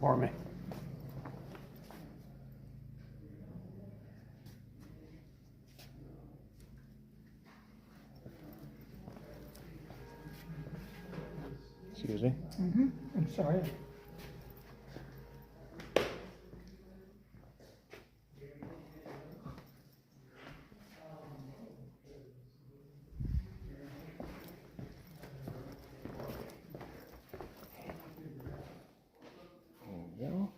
for me. Excuse me. I'm sorry. There we go.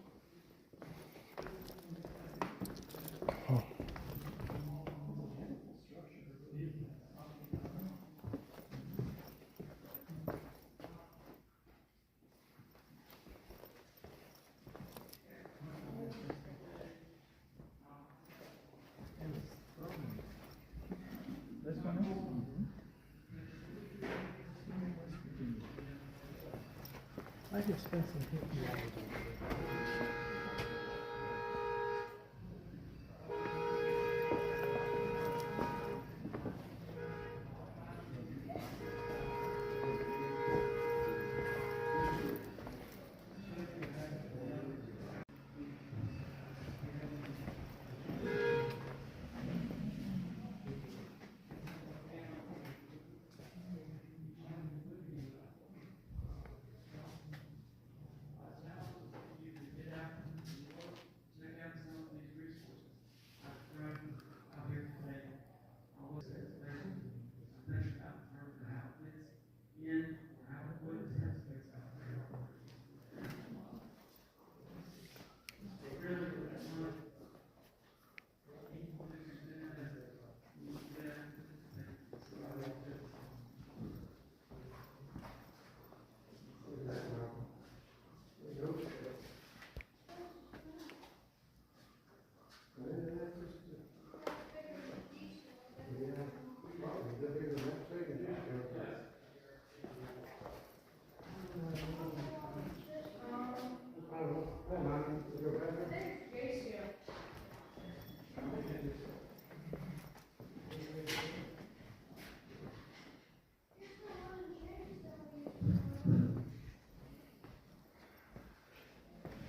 This one? I could spend some $50 on it.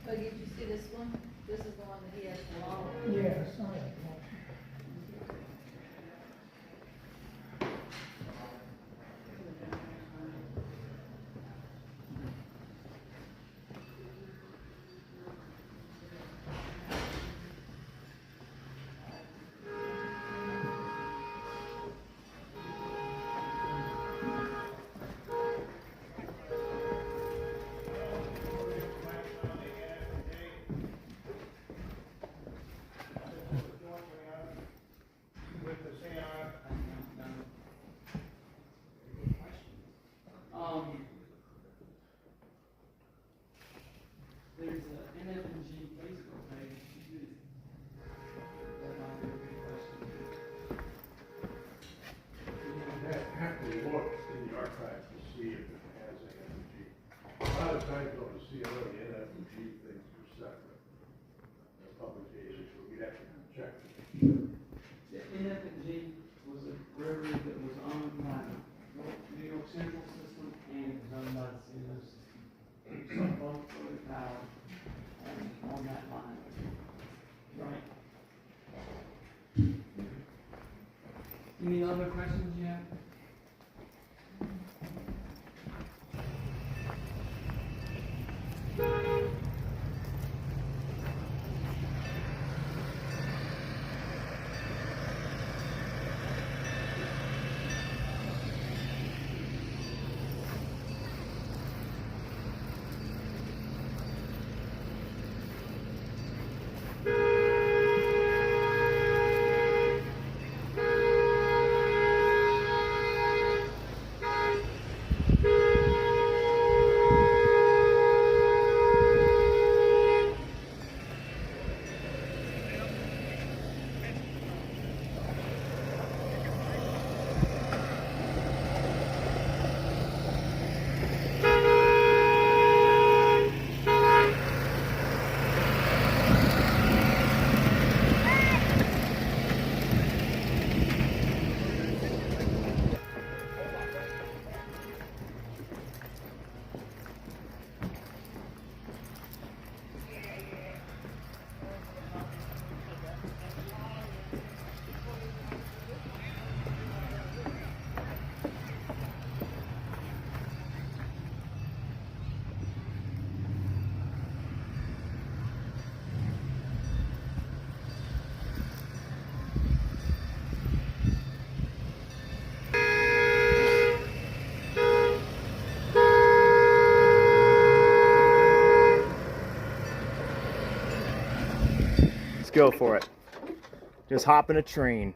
Oh, did you see this one? This is the one that he has the law. Yeah, I saw that. There's a NFG Facebook page. That might be a good question. You have to look in the archives to see if it has NFG. A lot of times though, to see all the NFG things are separate. Publications, so we'd have to check. The NFG was a railroad that was owned by New York Central System and was owned by the CNO system. So both were the power on that line. Right. Any other questions you have? go for it. Just hop in a train.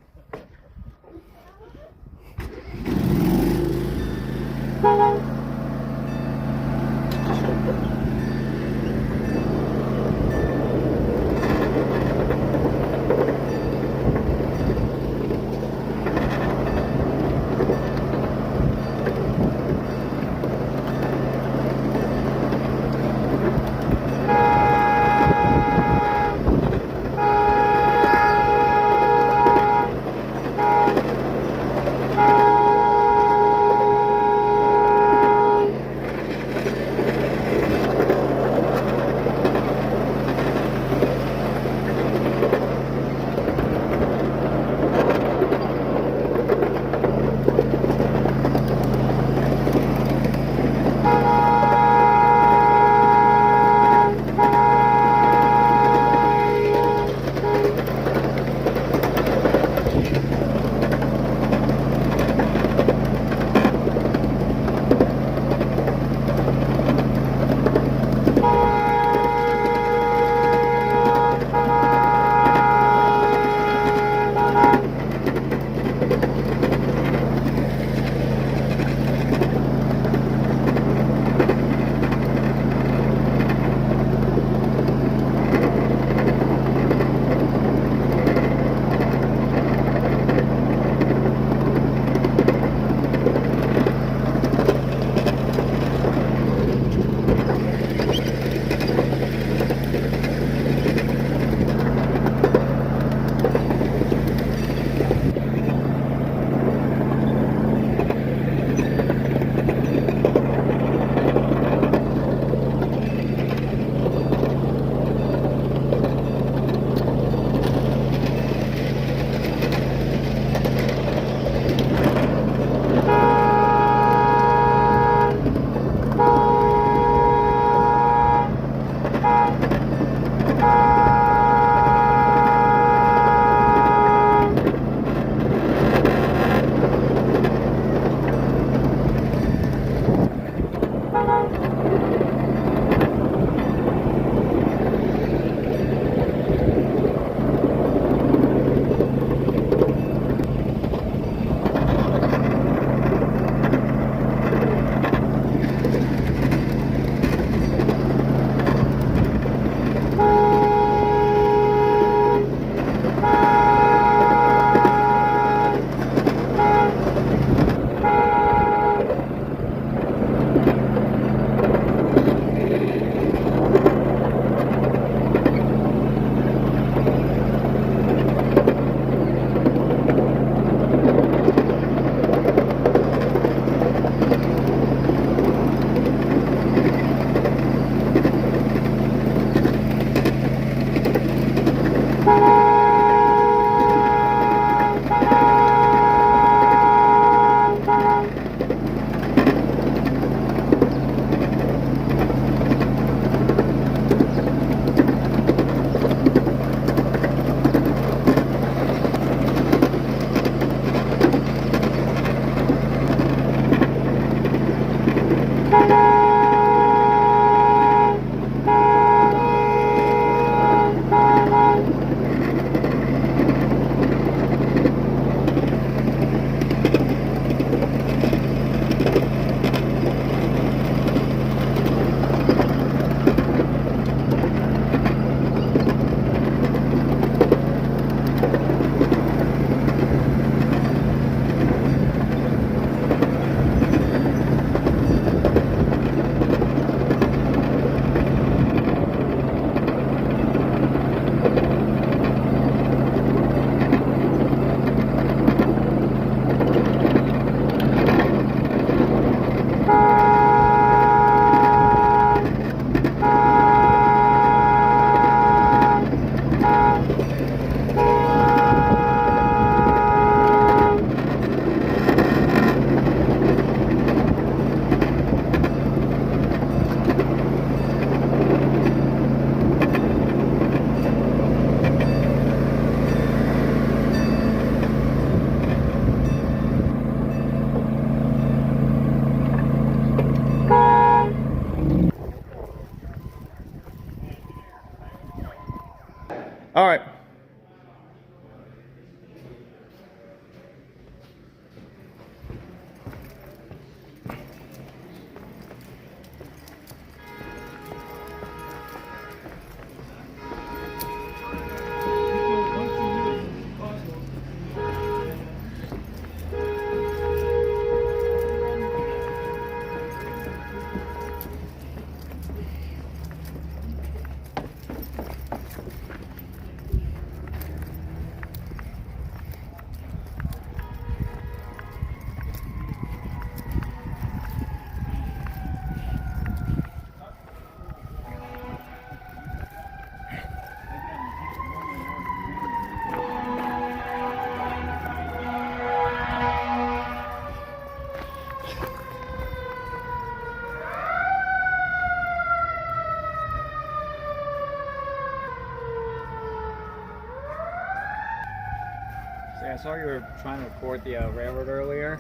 Yeah, I saw you were trying to record the railroad earlier.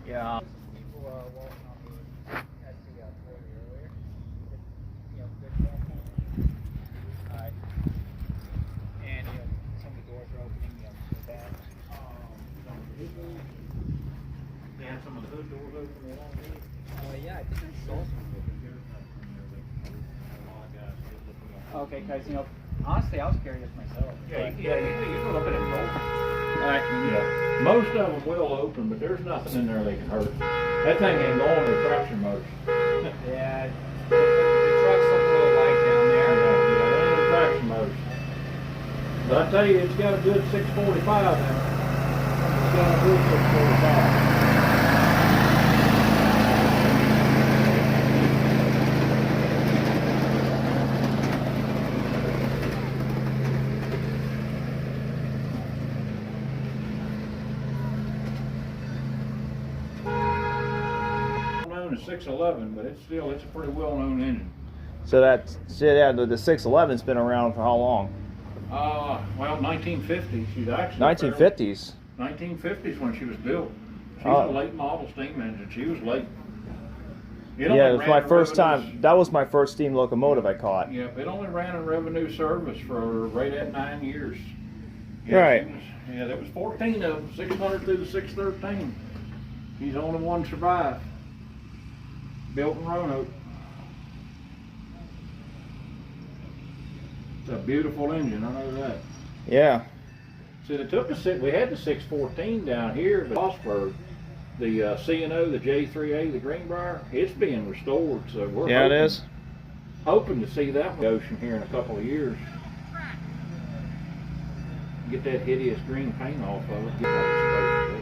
Yeah. People walking on the, at the toilet earlier. You know, good walking. And, you know, some of the doors are opening, you know, the back. Yeah, some of the hood doors open along there. Yeah, I think I saw some. Okay, guys, you know, honestly, I was curious myself. Yeah, you can look at it both. Alright. Yeah, most of them will open, but there's nothing in there that can hurt. That thing ain't going to traction motor. Yeah, the trucks look a little light down there. Yeah, it ain't a traction motor. But I tell you, it's got a good 645 in it. It's got a good 645. Known as 611, but it's a pretty well-known engine. So that's, yeah, the 611's been around for how long? Well, 1950. She's actually 1950s. 1950s when she was built. She's Oh. a late model steam engine. She was late. It Yeah, only it was ran my in first revenues- time. That was my first steam locomotive I caught. Yep, it only ran in revenue service for right at 9 years. Right. There was 14 of them, 600 through the 613. He's the only one survived. Built in Roanoke. It's a beautiful engine, I know that. Yeah. See, they took we had the 614 down here, but Mossburg, the C&O, the J3A, the Greenbrier, it's being restored, so we're Yeah, it is. hoping to see that in the ocean here in a couple of years. Get that hideous green paint off of it. Get what it's supposed to be.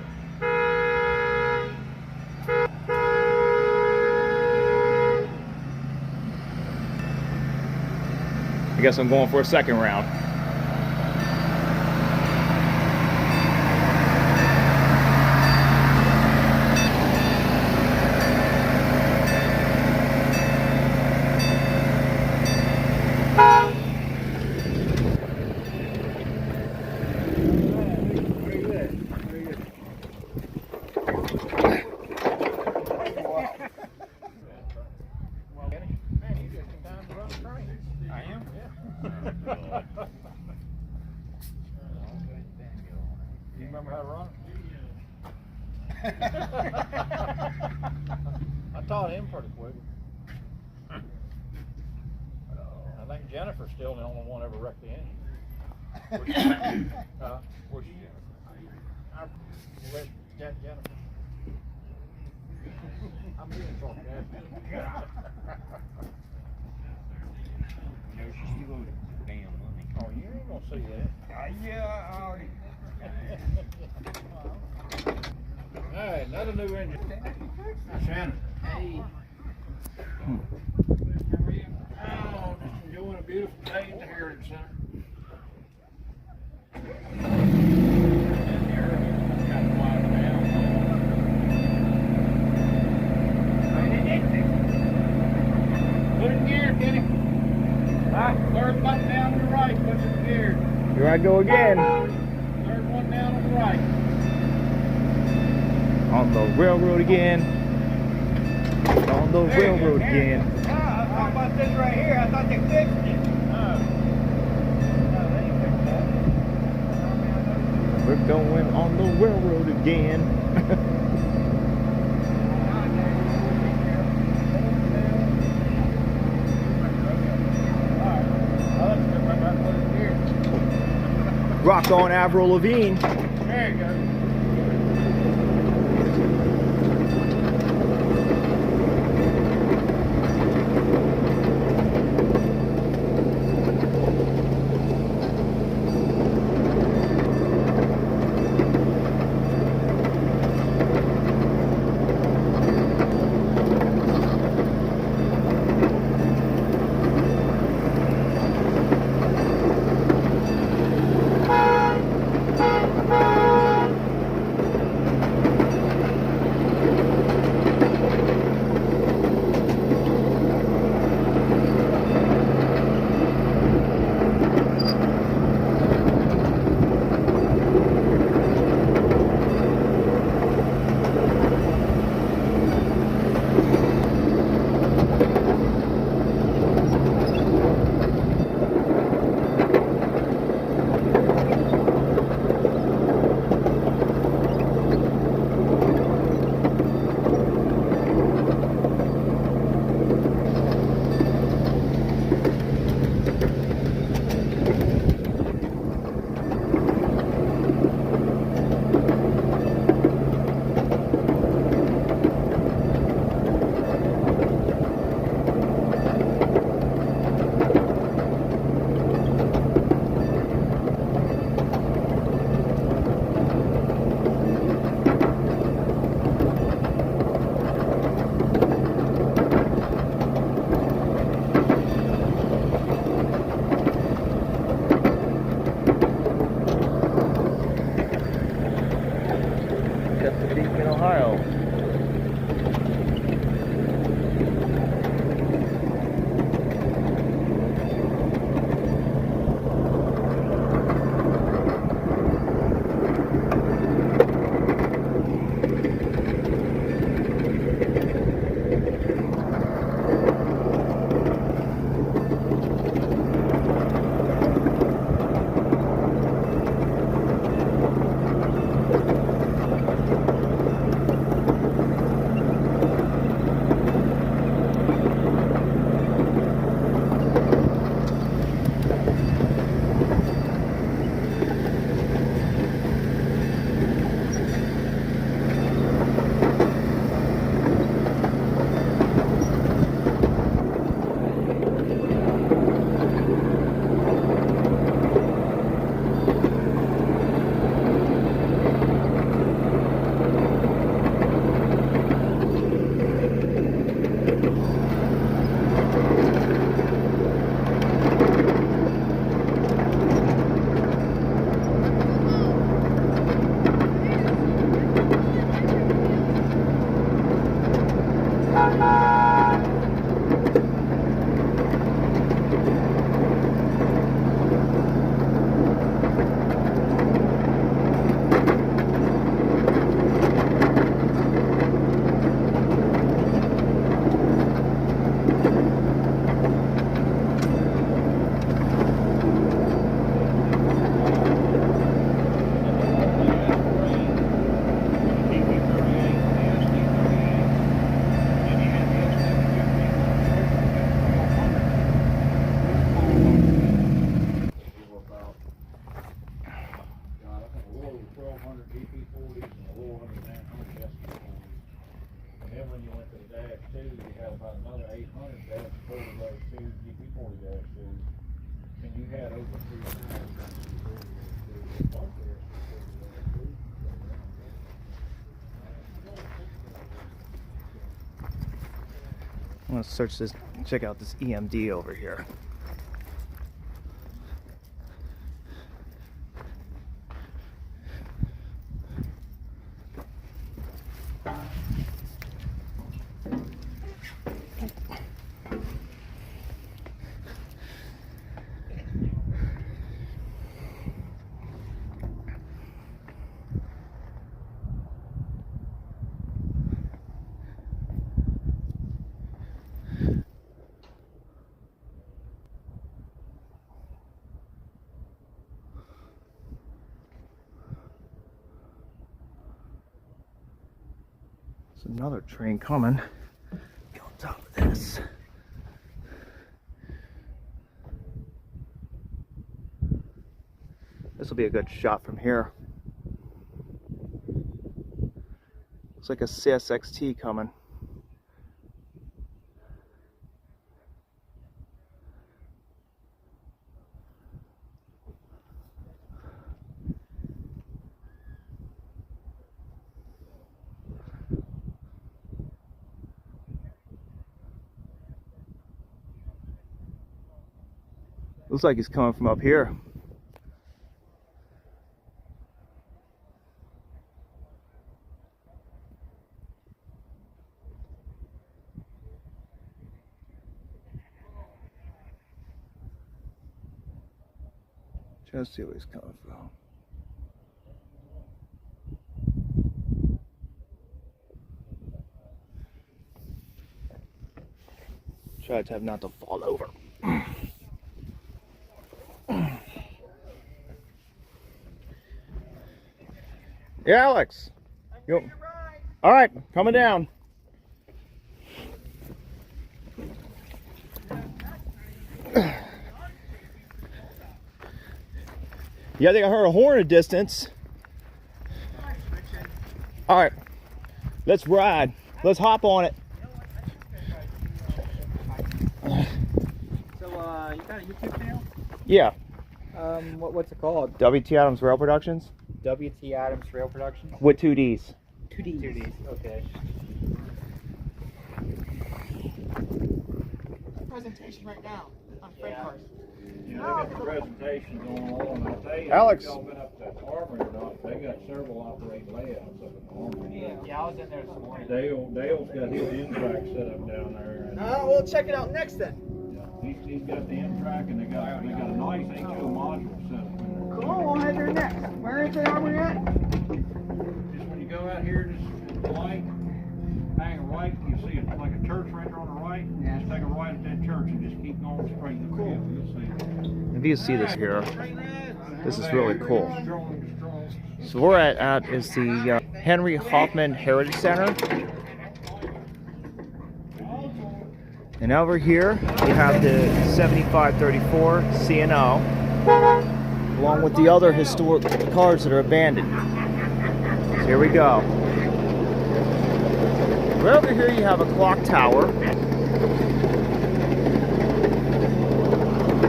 I guess I'm going for a second round. You remember how to run it? I taught him pretty quick. I think Jennifer's still the only one ever wrecked the engine. Where's Jennifer? I'm being sarcastic. No, she's still owed damn money. Oh, you ain't gonna see that. Yeah, I already. Alright, another new engine. Shannon. Hey. How are you? Oh, just enjoying a beautiful day at the Heritage Center. Put it in gear, Kenny. Third button down to the right, put it in gear. Here I go again. Third one down on the right. On the railroad again. On the railroad again. How about this right here? I thought they fixed it. We're going on the railroad again. Rock on Avril Lavigne. There you go. war with 1200 GP40s and a war with 900 SP40s. And then when you went to the Dash 2, you had about another 800 Dash 40 Dash 2, GP40 Dash 2. And you had over 3,000. I'm gonna search this, check out this EMD over here. There's another train coming. Get on top of this. This will be a good shot from here. Looks like a CSXT coming. Looks like he's coming from up here. Trying to see where he's coming from. Try to have not to fall over. Yeah, Alex. You, all right, coming down. Yeah, I think I heard a horn in the distance. All right, let's ride. Let's hop on it. So, you got a YouTube channel? Yeah. What's it called? WT Adams Rail Productions WT Adams Rail Production? with 2 Ds. 2Ds. 2Ds, okay. Presentation right now on freight cars. You know, they got the presentation going on. I'll tell you, Alex. if y'all been up to that Armory or not, they got several operating layouts up in the Armory. Yeah, I was in there this morning. Dale's got his M-track set up down there. And, We'll check it out next then. he's got the M-track and they got a nice HO module set up in there. Cool, we'll head there next. Where is the armory at? Just when you go out here, just the light, hang a right, you see it like a church right there on the right. Yeah. Just take a right at that church and just keep going straight. Cool. You'll see it. If you see this here, this is really cool. So where we're at is the Henry Hoffman Heritage Center. And over here, we have the 7534 C&O, along with the other historic cars that are abandoned. So here we go. Right over here, you have a clock tower.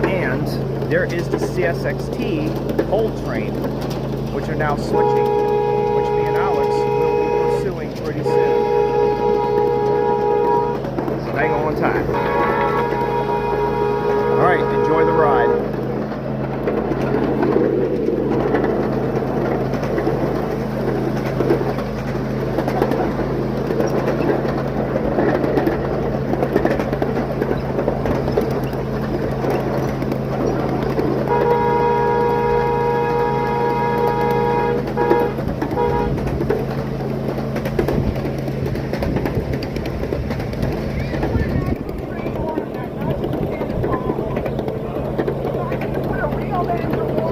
And there is the CSXT coal train, which are now switching, which me and Alex will be pursuing pretty soon. So hang on tight. All right, enjoy the ride.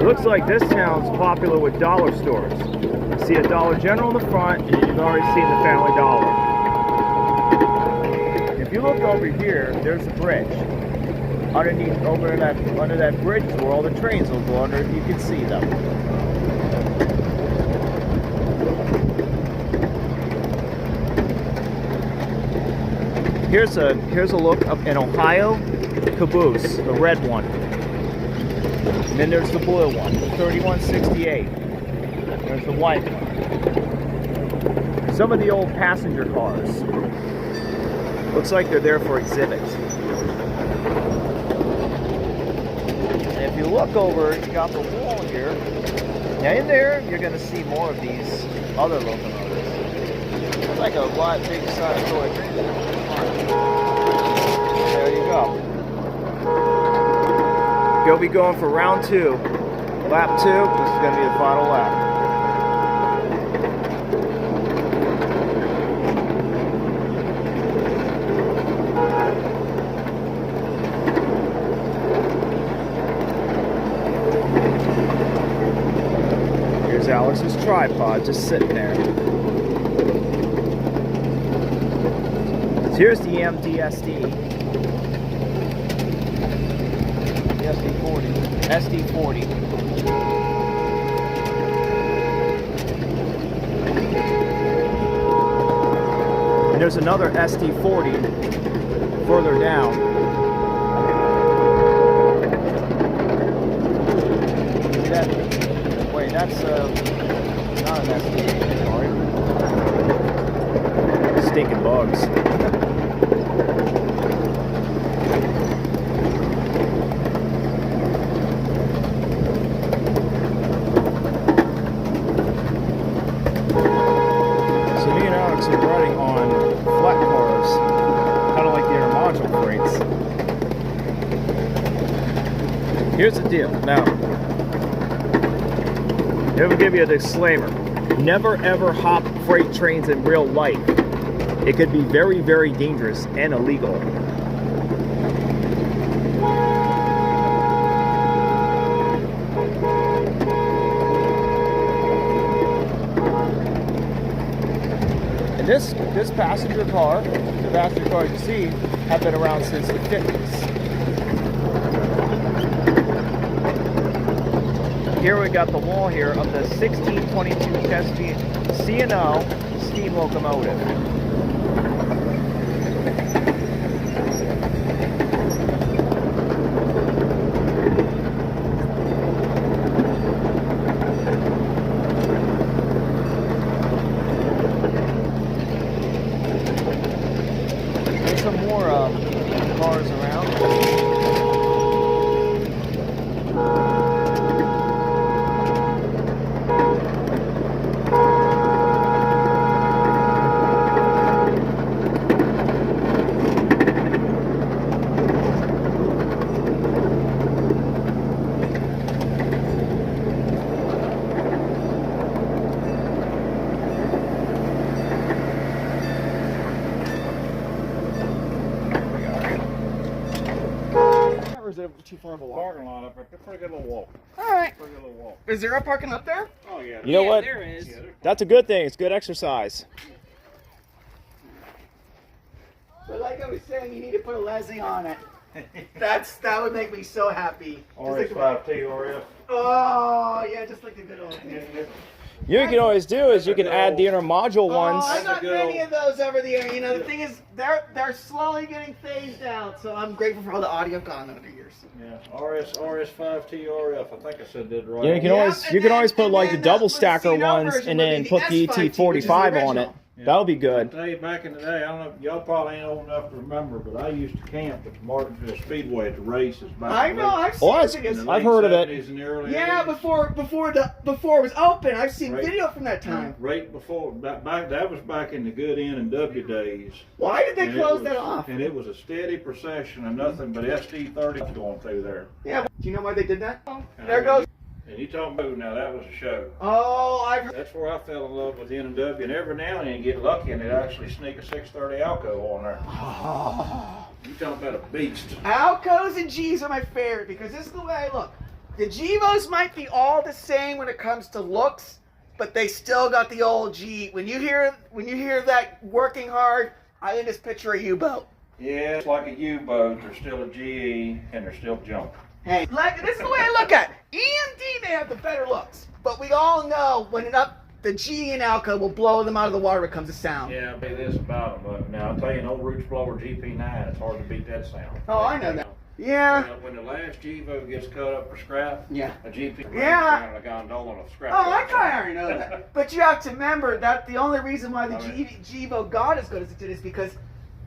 Looks like this town's popular with dollar stores. You see a Dollar General in the front, and you've already seen the Family Dollar. If you look over here, there's a bridge. Underneath, under that bridge is where all the trains will go under, if you can see them. Here's a look up in Ohio caboose, the red one. And then there's the blue one, the 3168. There's the white one. Some of the old passenger cars. Looks like they're there for exhibits. And if you look over, you got the wall here. Now in there, you're going to see more of these other locomotives. It's like a wide, big size toy train. There you go. You'll be going for round 2. Lap 2, this is going to be the final lap. Here's Alex's tripod just sitting there. So here's the MDSD. SD40. And there's another SD40 further down. See that? Wait, that's not an SD40. Sorry. Stinking bugs. Riding on flat cars, kind of like the intermodule freights. Here's the deal. Now, let me give you a disclaimer. Never ever hop freight trains in real life. It could be very, very dangerous and illegal. This passenger car, the passenger cars you see, have been around since the 50s. Here we got the wall here of the 1622 Gillespie C&O steam locomotive. Some more cars around. Or is it too far of a walk? Parking lot up there, pretty good little walk. Alright. Pretty good little walk. Is there a parking up there? Oh yeah. You know what? There is. That's a good thing. It's good exercise. But like I was saying, you need to put a Leslie on it. That would make me so happy. Just like RS5 TRF. oh yeah, just like the good old days. You can always do is you can add the intermodule ones. Oh, I got many of those over there. You know, the thing is, they're slowly getting phased out. So I'm grateful for all the audio gone over the years. Yeah, RS5 TRF. I think I said that right. Yeah, you can always put like the double stacker ones and then put the ET45 on it. That'll be I good. tell you, back in the day, I don't know, y'all probably ain't old enough to remember, but I used to camp at the Martinsville Speedway at the races back I in the know, late- I've seen Oh, videos. I've heard of it. 70s and the early Yeah, 80s. before it was open, I've seen Right. video from that time. Right before, that was back in the good N and W days. Why did they And it close was- that off? And it was a steady procession of nothing but SD30s going through there. Yeah, do you know why they did that? And There goes. And you talking about now, that was a show. Oh, I've heard. That's where I fell in love with N and W, and every now and then you get lucky and it actually sneak a 630 Alco on there. You talking about a beast. Alcos and G's are my favorite because this is the way I look. The Gevos might be all the same when it comes to looks, but they still got the old G. When you hear that working hard, I can just picture a U-boat. Yeah, it's like a U-boat, there's still a GE, and there's still junk. Hey, like this is the way I look at it. E and D, they have the better looks, but we all know when the G and Alco will blow them out of the water when it comes to sound. Yeah, I'll be this about them, but now I'll tell you, an old Roots Blower GP9, it's hard to beat that sound. Oh, I know that. Yeah. When the last Gevo gets cut up for scrap, Yeah. a GP Yeah. a gondola of scrap. Oh, I kind of already know that. But you have to remember that the only reason why the Gevo got as good as it did is because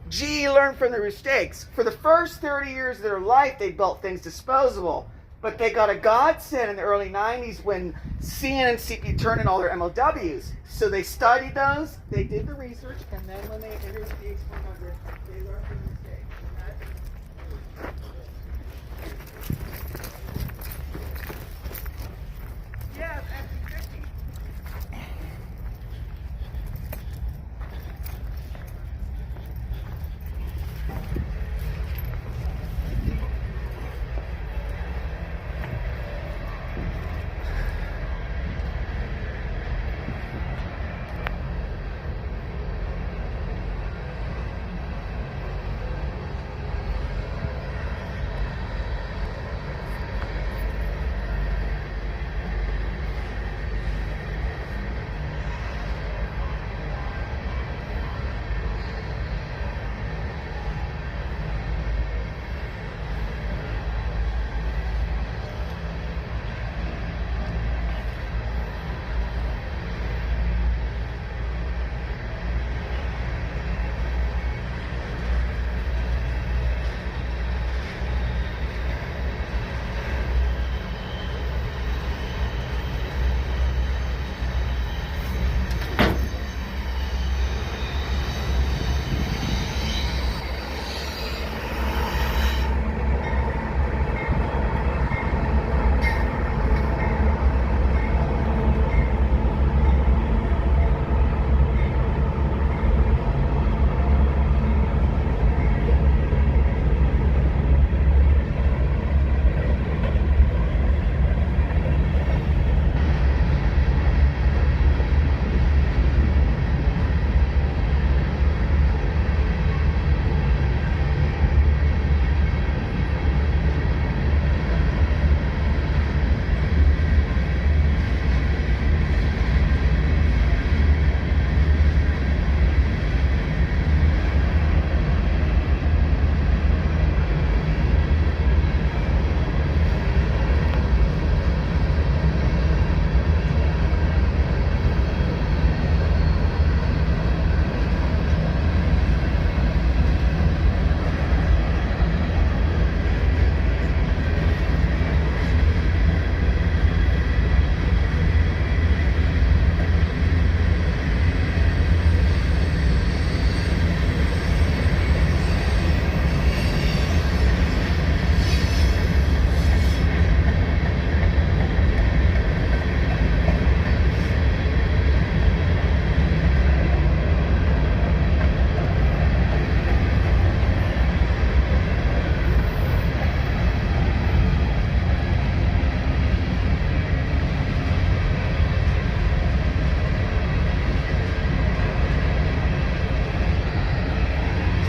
G learned from their mistakes. For the first 30 years of their life, they built things disposable. But they got a godsend in the early 90s when CN and CP turned in all their MOWs. So they studied those, they did the research, and then when they introduced the H100, they learned from the mistakes. Yeah, F-50.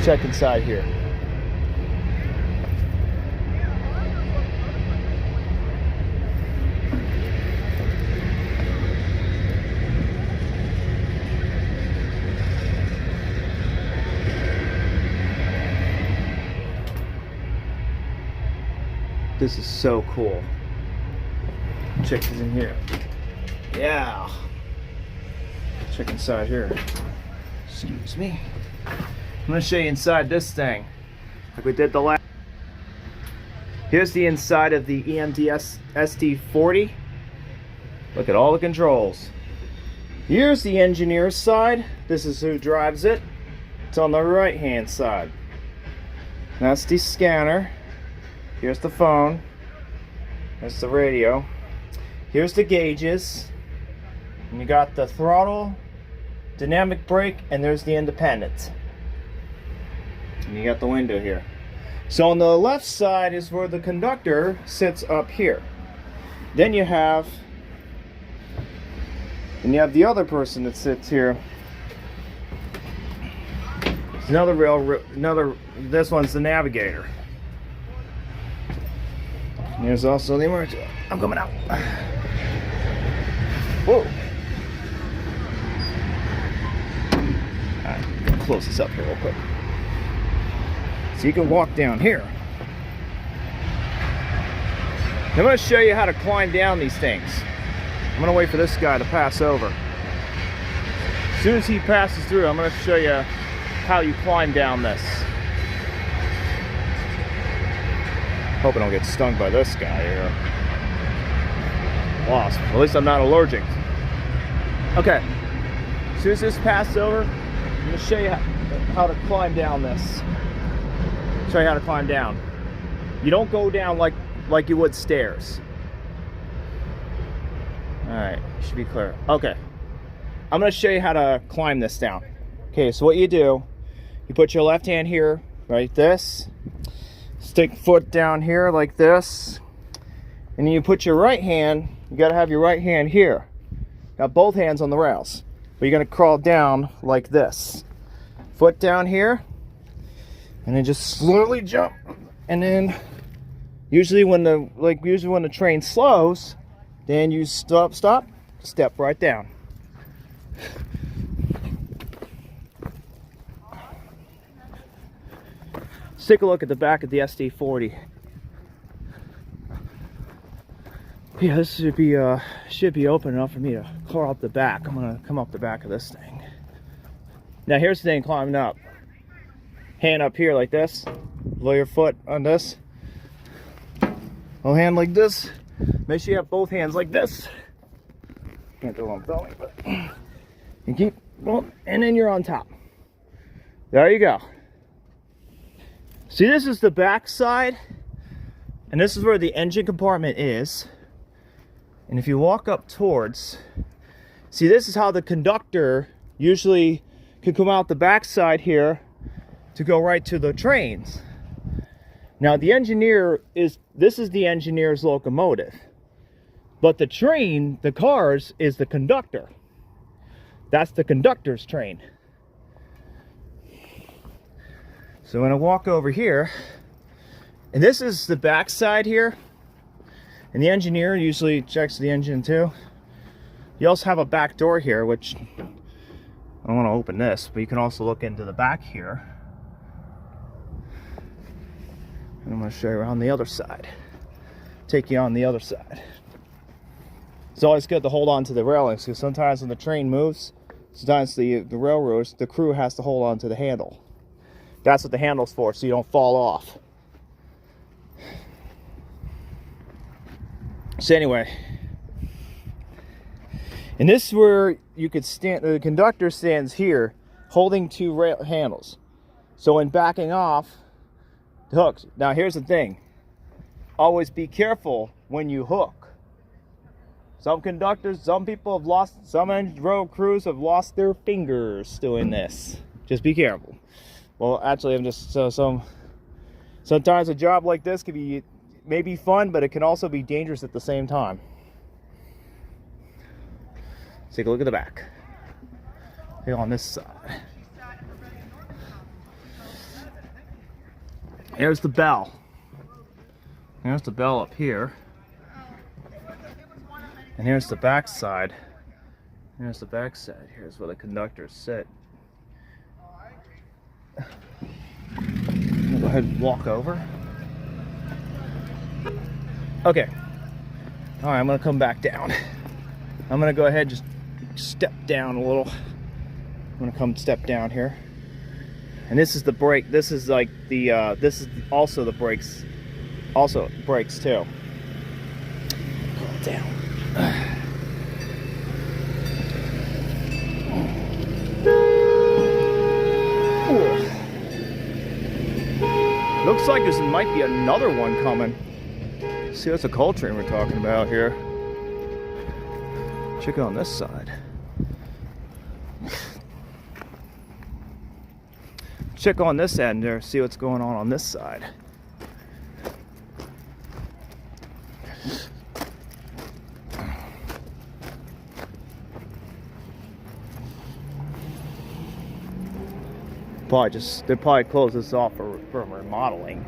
Check inside here. This is so cool. Check this in here. Yeah. Check inside here. Excuse me. I'm going to show you inside this thing, like we did the last. Here's the inside of the EMD SD40. Look at all the controls. Here's the engineer's side. This is who drives it. It's on the right hand side. That's the scanner. Here's the phone. That's the radio. Here's the gauges. And you got the throttle, dynamic brake, and there's the independent. And you got the window here. So on the left side is where the conductor sits up here. Then you have the other person that sits here. There's this one's the navigator. And there's also the emergency. I'm coming out. Whoa. close this up here real quick. So you can walk down here. I'm going to show you how to climb down these things. I'm going to wait for this guy to pass over. As soon as he passes through, I'm going to show you how you climb down this. Hope I don't get stung by this guy here. Wasp. At least I'm not allergic. Okay. As soon as this passes over, I'm going to show you how to climb down this. Show you how to climb down. You don't go down like you would stairs. Alright, should be clear. Okay. I'm going to show you how to climb this down. Okay, so what you do, you put your left hand here, like this. Stick foot down here like this. And then you put your right hand, you got to have your right hand here. Got both hands on the rails. But you're going to crawl down like this. Foot down here. And then just slowly jump. And then usually when the train slows, then you stop, step right down. Let's take a look at the back of the SD40. Yeah, this should be open enough for me to crawl up the back. I'm gonna come up the back of this thing. Now here's the thing climbing up. Hand up here like this. Lay your foot on this. Little hand like this. Make sure you have both hands like this. Can't do what I'm going, but you keep going, and then you're on top. There you go. See, this is the back side, and this is where the engine compartment is. And if you walk up towards, see, this is how the conductor usually can come out the back side here to go right to the trains. Now the engineer this is the engineer's locomotive, but the train, the cars, is the conductor. That's the conductor's train. So I'm gonna walk over here, and this is the back side here. And the engineer usually checks the engine too. You also have a back door here, which I don't want to open this, but you can also look into the back here. And I'm going to show you around the other side. Take you on the other side. It's always good to hold on to the railings, because sometimes when the train moves, sometimes the railroads, the crew has to hold on to the handle. That's what the handle's for, so you don't fall off. So anyway, and this is where you could stand, the conductor stands here holding two rail handles. So in backing off the hooks, now here's the thing, always be careful when you hook. Some conductors, some people have lost, some road crews have lost their fingers doing this. Just be careful. Well, actually, I'm just, sometimes a job like this can be maybe fun, but it can also be dangerous at the same time. Let's take a look at the back. Here on this side. Here's the bell. Here's the bell up here. And here's the back side. Here's the back side. Here's where the conductors sit. Go ahead and walk over. Okay. Alright, I'm going to come back down. I'm going to go ahead and just step down a little. I'm going to come step down here. And this is the brake. This is like the, this is also the brakes. Also brakes too. Pull it down. Ooh. Looks like there might be another one coming. See, that's a coal train we're talking about here. Check it on this side. Check on this end there, see what's going on this side. They'll probably close this off for remodeling.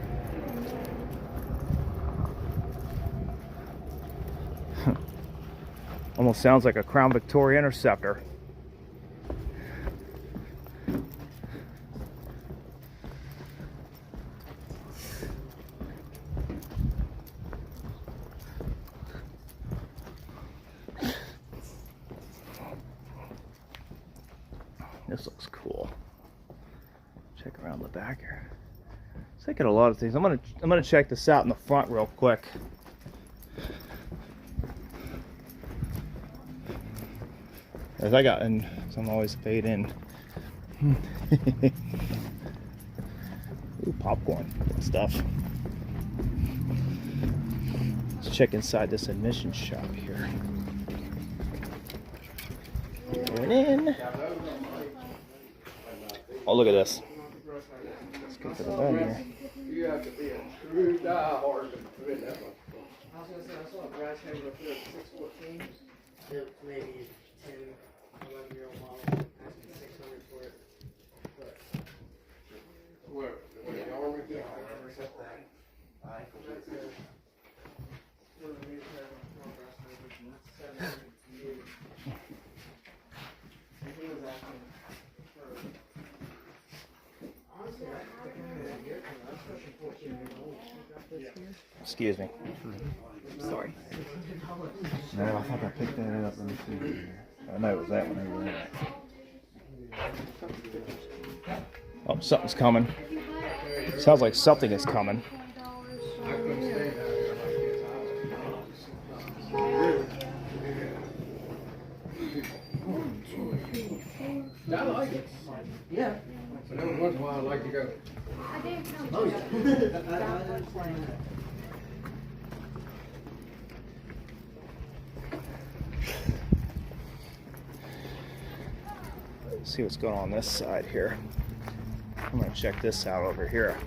Almost sounds like a Crown Victoria Interceptor. This looks cool. Check around the back here. It's taking a lot of things. I'm gonna check this out in the front real quick. As I got, and some always fade in. Ooh, popcorn, good stuff. Let's check inside this admission shop here. Going in. Oh, look at this. Let's get to the bed here. You have to be a true diehard to fit that much. I was gonna say, I saw a grass hammer up there at 614. It's maybe 10, 11-year-old model. Asking 600 for it. But Where? The army thing? I never said that. That's one of the reasons I don't know grass hammers, and that's 700 years. And he was asking for. Honestly, I was pushing 14 years old. Excuse me. Sorry. No, I thought I picked that up. Let me see. I know it was that one over there. Oh, something's coming. Sounds like something is coming. I like it. Yeah. But every once in a while, I like to go. Oh, yeah. Let's see what's going on this side here. I'm gonna check this out over here.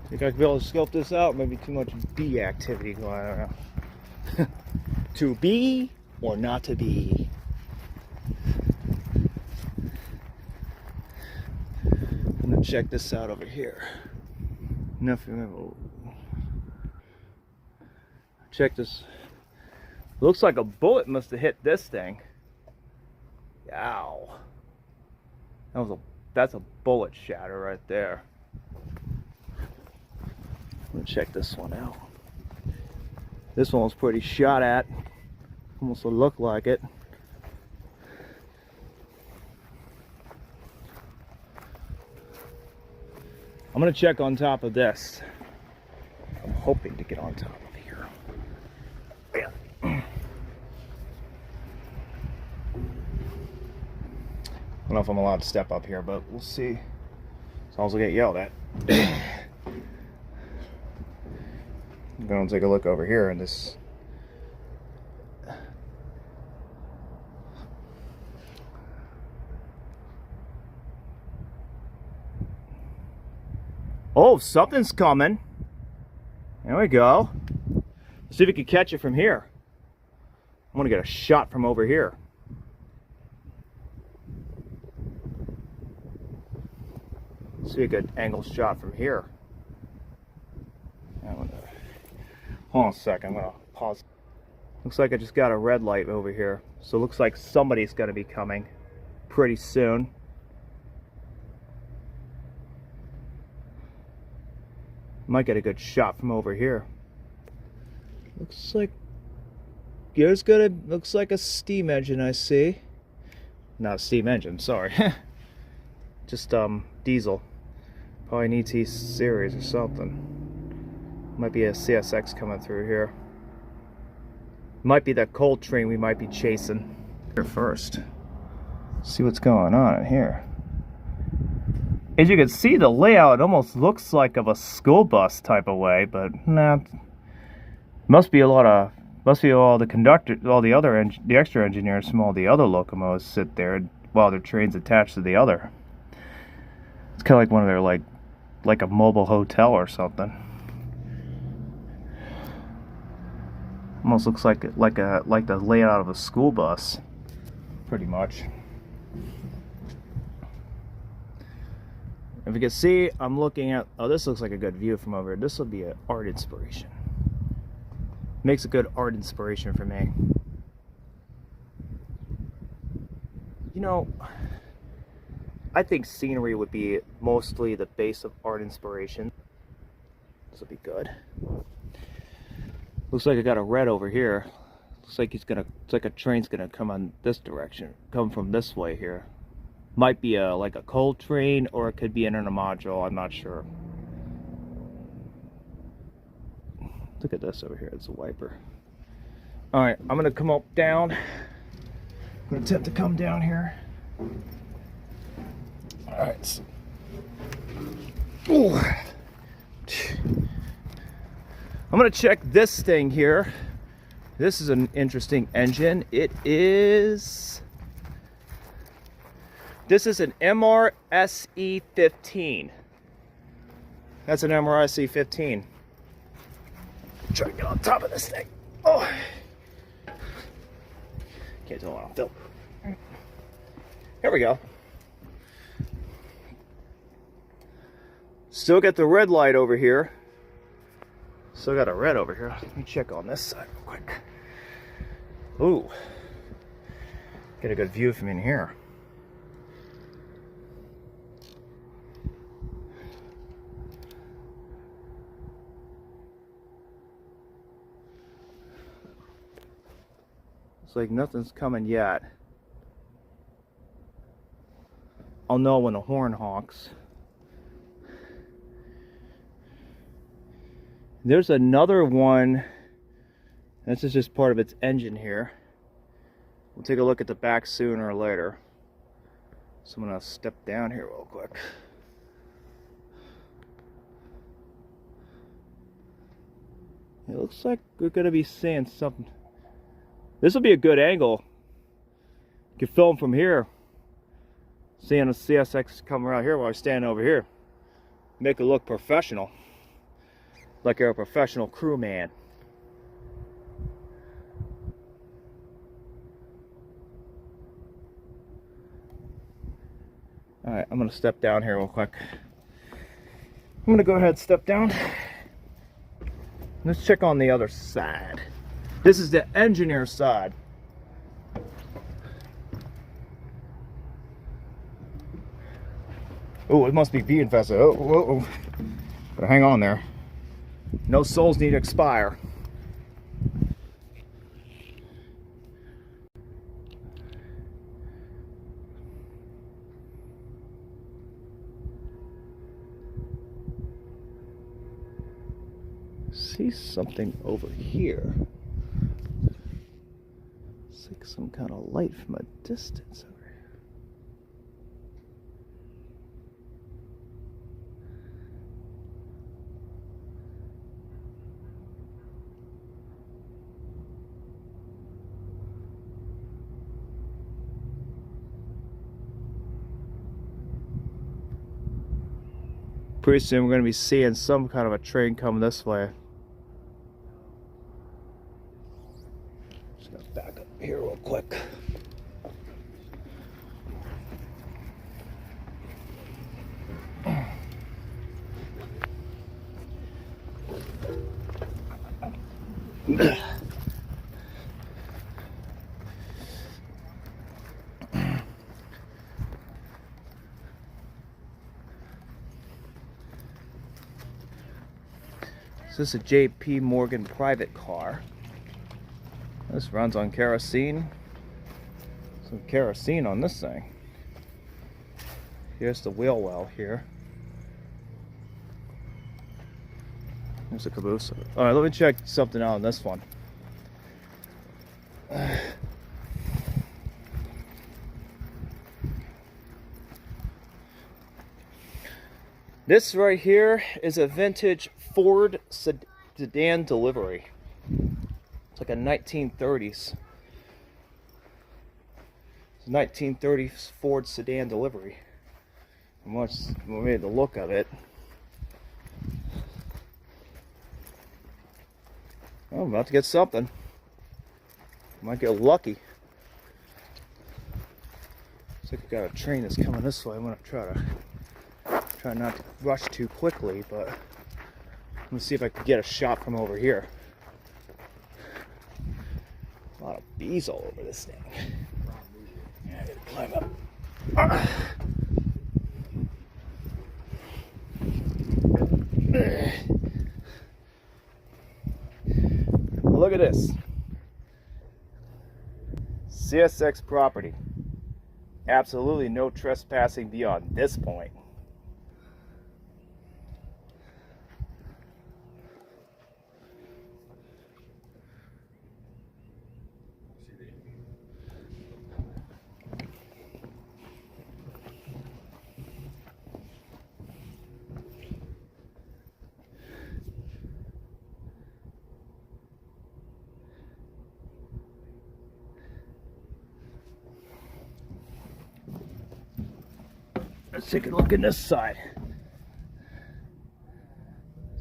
Think I could be able to scope this out? Maybe too much bee activity going on. I don't know. To be or not to be? I'm gonna check this out over here. Nothing. Check this. Looks like a bullet must have hit this thing. Ow. That's a bullet shatter right there. I'm gonna check this one out. This one was pretty shot at. Almost looked like it. I'm gonna check on top of this. I'm hoping to get on top of here. Yeah. I don't know if I'm allowed to step up here, but we'll see. As long as I get yelled at. I'm going to take a look over here and this. Oh, something's coming. There we go. Let's see if we can catch it from here. I want to get a shot from over here. Let's see a good angle shot from here. Hold on a second, I'm gonna pause. Looks like I just got a red light over here. So it looks like somebody's gonna be coming pretty soon. Might get a good shot from over here. Looks like looks like a steam engine I see. Not a steam engine, sorry. Just diesel. Probably an ET series or something. Might be a CSX coming through here. Might be that coal train we might be chasing. Here first. See what's going on in here. As you can see, the layout almost looks like of a school bus type of way, but nah. Must be all the conductors, all the other the extra engineers from all the other locomotives sit there while their train's attached to the other. It's kind of like one of their like a mobile hotel or something. Almost looks like the layout of a school bus, pretty much. If you can see, I'm looking at, oh, this looks like a good view from over here. This will be an art inspiration. Makes a good art inspiration for me. You know, I think scenery would be mostly the base of art inspiration. This will be good. Looks like I got a red over here. Looks like it's like a train's gonna come on this direction, come from this way here. Might be like a coal train, or it could be in a module. I'm not sure. Look at this over here. It's a wiper. All right, I'm gonna come up down. I'm gonna attempt to come down here. All right. So, ooh. I'm gonna check this thing here. This is an interesting engine. This is an MRSE 15. That's an MRSE 15. Try to get on top of this thing. Oh, can't tell what I'm filming. Here we go. Still got the red light over here. Still got a red over here. Let me check on this side real quick. Ooh. Get a good view from in here. It's like nothing's coming yet. I'll know when the horn honks. There's another one. This is just part of its engine here. We'll take a look at the back sooner or later. So I'm gonna step down here real quick. It looks like we're gonna be seeing something. This will be a good angle. You can film from here. Seeing a CSX come around here while I'm standing over here. Make it look professional. Like you're a professional crewman. Alright, I'm gonna step down here real quick. I'm gonna go ahead and step down. Let's check on the other side. This is the engineer side. Oh, it must be bee infested. Oh. But hang on there. No souls need to expire. See something over here. It's like some kind of light from a distance over here. Pretty soon we're going to be seeing some kind of a train coming this way. Just going to back up here real quick. So this is a J.P. Morgan private car. This runs on kerosene. Some kerosene on this thing. Here's the wheel well here. There's the caboose. Alright, let me check something out on this one. This right here is a vintage Ford sedan delivery. It's like a 1930s. It's a 1930s Ford sedan delivery. And once we made the look of it. Oh, I'm about to get something. Might get lucky. Looks like I got a train that's coming this way. I'm gonna try Try not to rush too quickly, but let me see if I can get a shot from over here. A lot of bees all over this thing. Yeah, I gotta climb up. Look at this. CSX property. Absolutely no trespassing beyond this point. Let's take a look at this side.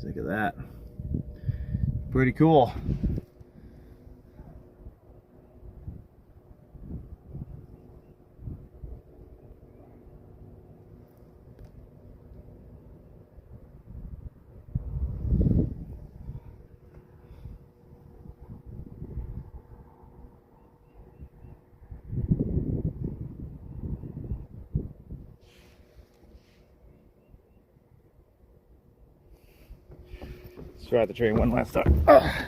Look at that. Pretty cool. Let's try the train one last time. At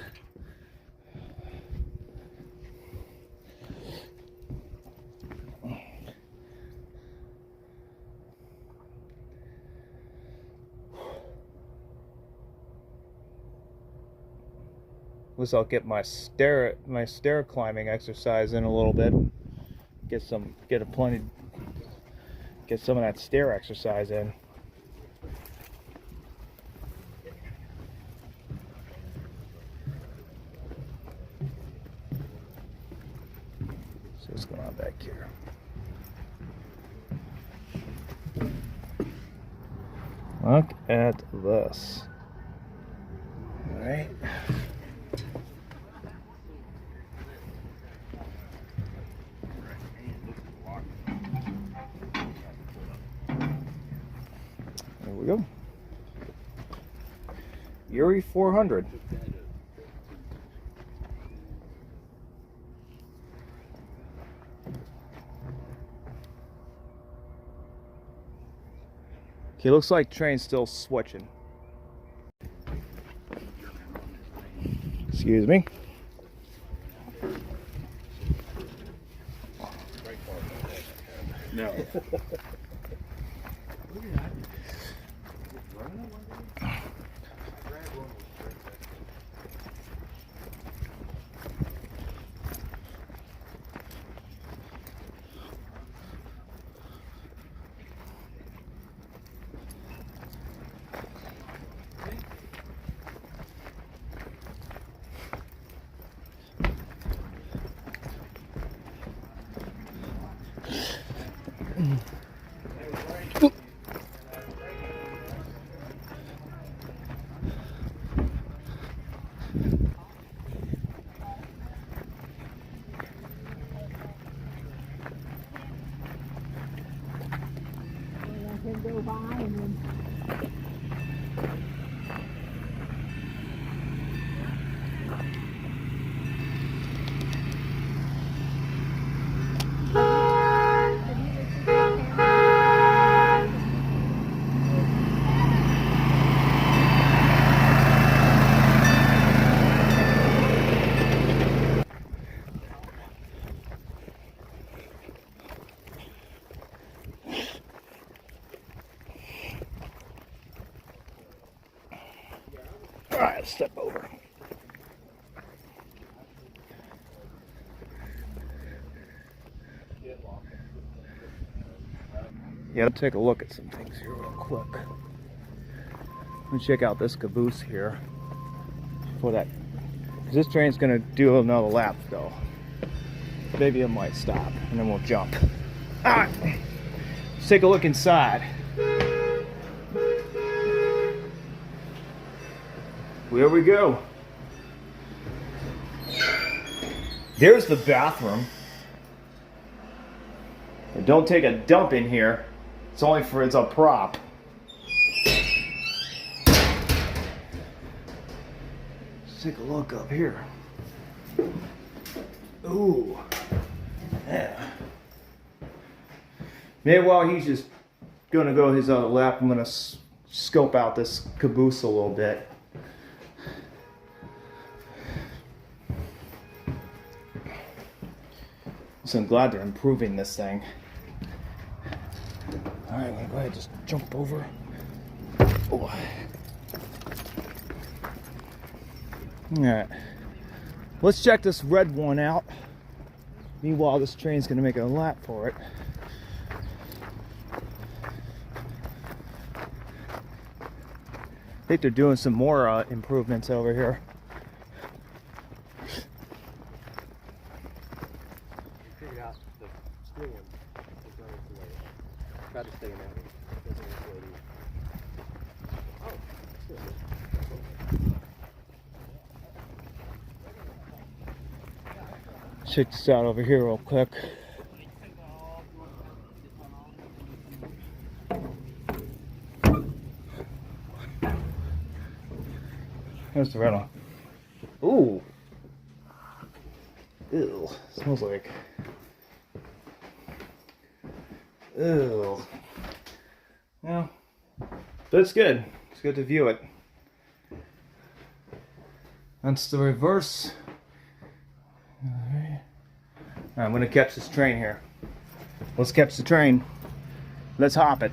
least I'll get my stair climbing exercise in a little bit. Get some of that stair exercise in. So what's going on back here? Look at this. All right. There we go. Erie 400. Okay, looks like train's still switching. Excuse me. No. Go by and then All right, let's step over. Yeah, let's take a look at some things here real quick. Let me check out this caboose here for that. This train's gonna do another lap though. Maybe it might stop and then we'll jump. All right, let's take a look inside. Here we go. There's the bathroom. And don't take a dump in here. It's a prop. take a look up here. Ooh. Yeah. Maybe while he's just gonna go his other lap, I'm gonna scope out this caboose a little bit. So I'm glad they're improving this thing. All right, I'm gonna go ahead and just jump over. Oh. All right, let's check this red one out. Meanwhile, this train's gonna make a lap for it. I think they're doing some more improvements over here. Figured out the steel one is not insulated. Tried to stay in that one. It doesn't insulate either. Check this out over here real quick. There's the red one. Ooh. Ew. Smells like. Ew. Yeah. But it's good. It's good to view it. That's the reverse. Alright, I'm gonna catch this train here. Let's catch the train. Let's hop it.